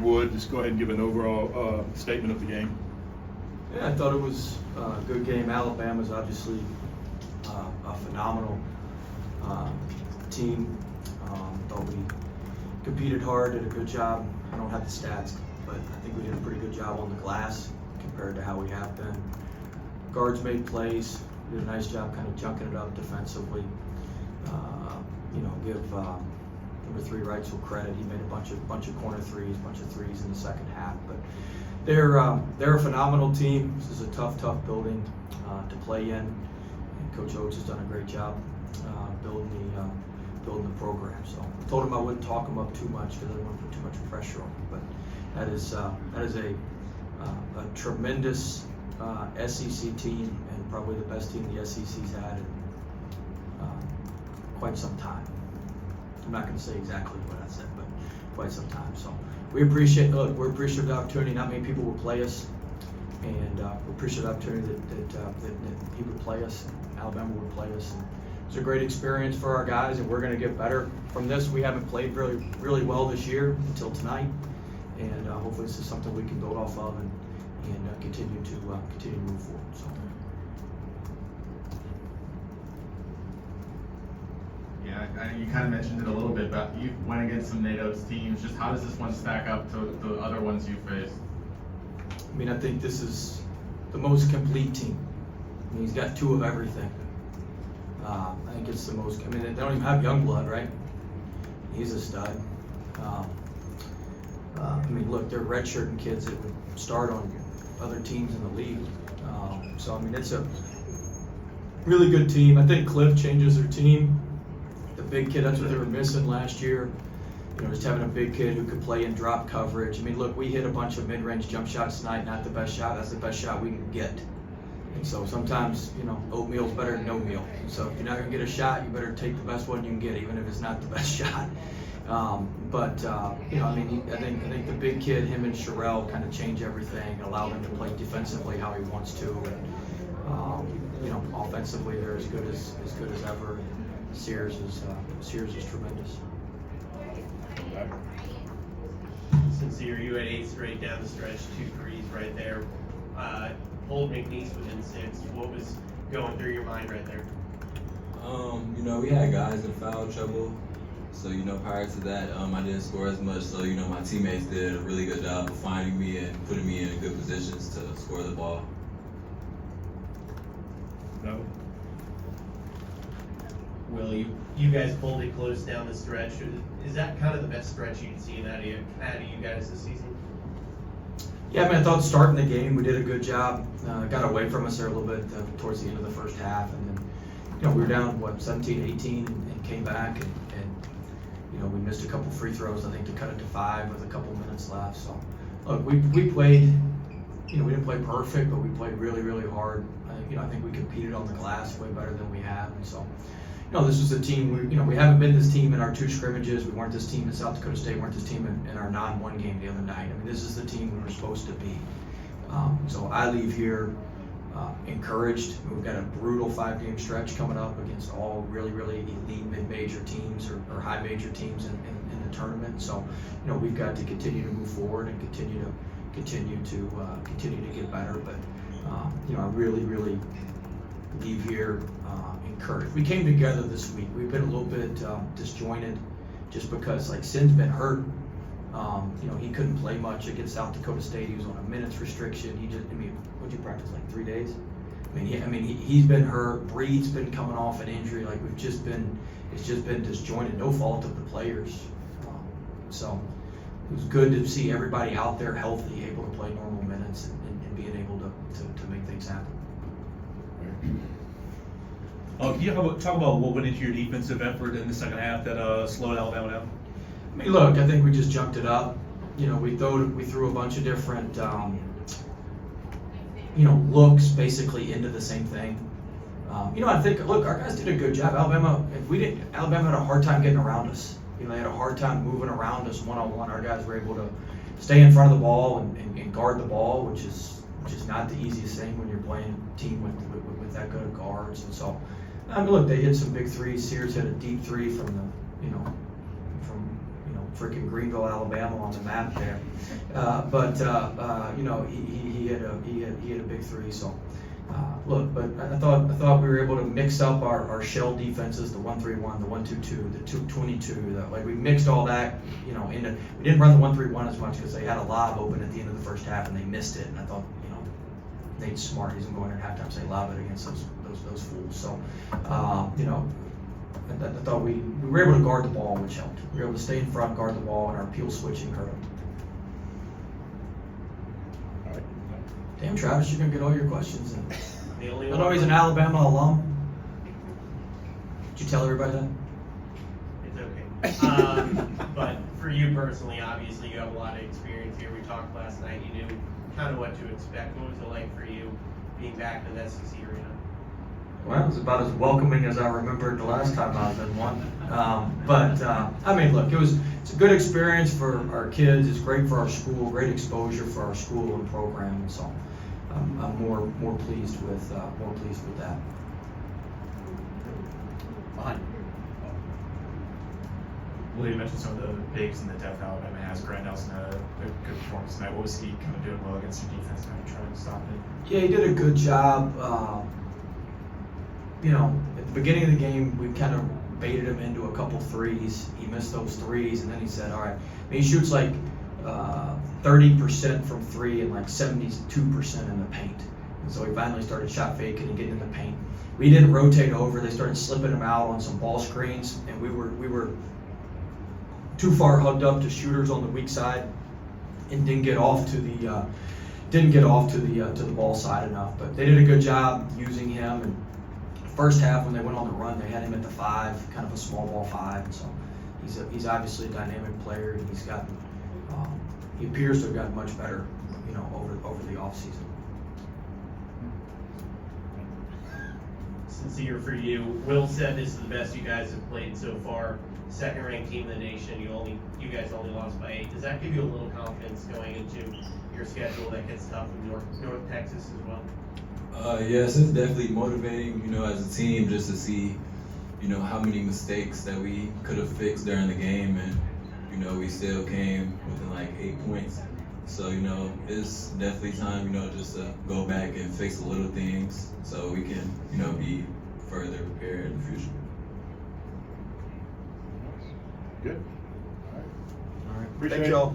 would, just go ahead and give an overall statement of the game. Yeah, I thought it was a good game. Alabama's obviously a phenomenal team. Thought we competed hard, did a good job. I don't have the stats, but I think we did a pretty good job on the glass compared to how we have been. Guards made plays, did a nice job kind of junking it up defensively. Give number 3 Wrightsville credit. He made a bunch of corner threes, bunch of threes in the second half. But they're a phenomenal team. This is a tough building to play in. And Coach Oates has done a great job building the program. So I told him I wouldn't talk him up too much because I didn't want to put too much pressure on him. But that is a tremendous SEC team, and probably the best team the SEC's had in quite some time. I'm not going to say exactly what I said, but quite some time. So we're appreciative of the opportunity. Not many people will play us, and we appreciate the opportunity that he would play us, and Alabama would play us. And it's a great experience for our guys, and we're going to get better from this. We haven't played really well this year until tonight, and hopefully this is something we can build off of and continue to move forward. So. Yeah, you kind of mentioned it a little bit, but you went against some NATO's teams. Just how does this one stack up to the other ones you faced? I mean, I think this is the most complete team. I mean, he's got 2 of everything. I think it's the most. I mean, they don't even have young blood, right? He's a stud. I mean, look, they're redshirting kids that would start on other teams in the league. So I mean, it's a really good team. I think Cliff changes their team. The big kid, that's what they were missing last year. Just having a big kid who could play in drop coverage. I mean, look, we hit a bunch of mid-range jump shots tonight. Not the best shot. That's the best shot we can get. And so sometimes, oatmeal's better than no meal. So if you're not gonna get a shot, you better take the best one you can get, even if it's not the best shot. I think the big kid, him and Sherelle, kind of change everything and allow them to play defensively how he wants to. And offensively, they're as good as ever. Sears is tremendous. Sincere, you had 8 straight down the stretch, 2 threes right there. Hold McNeese within 6. What was going through your mind right there? We had guys in foul trouble. So, prior to that, I didn't score as much. So, my teammates did a really good job of finding me and putting me in good positions to score the ball. No. Will, you guys pulled it close down the stretch. Is that kind of the best stretch you've seen out of you guys this season? Yeah, I mean, I thought starting the game we did a good job. Got away from us there a little bit towards the end of the first half, and then we were down 17-18 and came back, and we missed a couple free throws, I think, to cut it to 5 with a couple minutes left. So look, we played. We didn't play perfect, but we played really hard. I think we competed on the glass way better than we have, and so. This was a team, we haven't been this team in our 2 scrimmages. We weren't this team in South Dakota State. We weren't this team in our non-1 game the other night. I mean, this is the team we were supposed to be. So I leave here encouraged. We've got a brutal 5-game stretch coming up against all really elite mid-major teams or high major teams in the tournament. So, we've got to continue to move forward and continue to get better. But, I really leave here encouraged. We came together this week. We've been a little bit disjointed just because Sin's been hurt. He couldn't play much against South Dakota State. He was on a minutes restriction. What'd you practice, 3 days? He's been hurt. Breed's been coming off an injury. It's just been disjointed. No fault of the players. So it was good to see everybody out there healthy, able to play normal minutes and being able to make things happen. Can you talk about what went into your defensive effort in the second half that slowed Alabama down? Look, I think we just jumped it up. We threw a bunch of different, looks basically into the same thing. I think, look, our guys did a good job. Alabama had a hard time getting around us. They had a hard time moving around us one-on-one. Our guys were able to stay in front of the ball and guard the ball, which is not the easiest thing when you're playing a team with that good of guards. And so, look, they hit some big threes. Sears hit a deep 3 from freaking Greenville, Alabama on the map there. You know, he had a big three. So look, but I thought we were able to mix up our shell defenses, the 1-3-1, the 1-2-2, the 2-22. Like we mixed all that, you know, into. We didn't run the 1-3-1 as much because they had a lob open at the end of the first half and they missed it. And I thought, you know, Nate's smart. He's gonna go in there at halftime and say lob it against those fools. So, you know. I thought we were able to guard the ball, which helped. We were able to stay in front, guard the ball, and our peel switching hurt them. Damn, Travis, you're gonna get all your questions in. The only I one know he's an Alabama alum. Did you tell everybody that? It's okay. But for you personally, obviously you have a lot of experience here. We talked last night. You knew kind of what to expect. What was it like for you being back in the SEC arena? Well, it was about as welcoming as I remembered the last time I was in one. I mean, look, it's a good experience for our kids. It's great for our school, great exposure for our school and program, and so I'm more pleased with that. Behind. Well, you mentioned some of the bigs and the depth Alabama has. Grant Nelson had a good performance tonight. What was he kind of doing well against your defense and trying to stop it? Yeah, he did a good job. You know, at the beginning of the game, we kind of baited him into a couple threes. He missed those threes, and then he said, all right. I mean, he shoots like 30% from three and like 72% in the paint. And so he finally started shot faking and getting in the paint. We didn't rotate over. They started slipping him out on some ball screens, and we were too far hugged up to shooters on the weak side, and didn't get off to the ball side enough. But they did a good job using him. And first half, when they went on the run, they had him at the 5, kind of a small ball 5. And so he's obviously a dynamic player, and he's gotten he appears to have gotten much better, you know, over the offseason. Sincere for you. Will said this is the best you guys have played so far. Second-ranked team in the nation. You guys only lost by 8. Does that give you a little confidence going into your schedule that gets tough in North Texas as well? Yes, it's definitely motivating, you know, as a team just to see, you know, how many mistakes that we could have fixed during the game, and, you know, we still came within like 8 points. So, you know, it's definitely time, you know, just to go back and fix the little things so we can, you know, be further prepared in the future. Good. All right. Appreciate Thank it. y'all.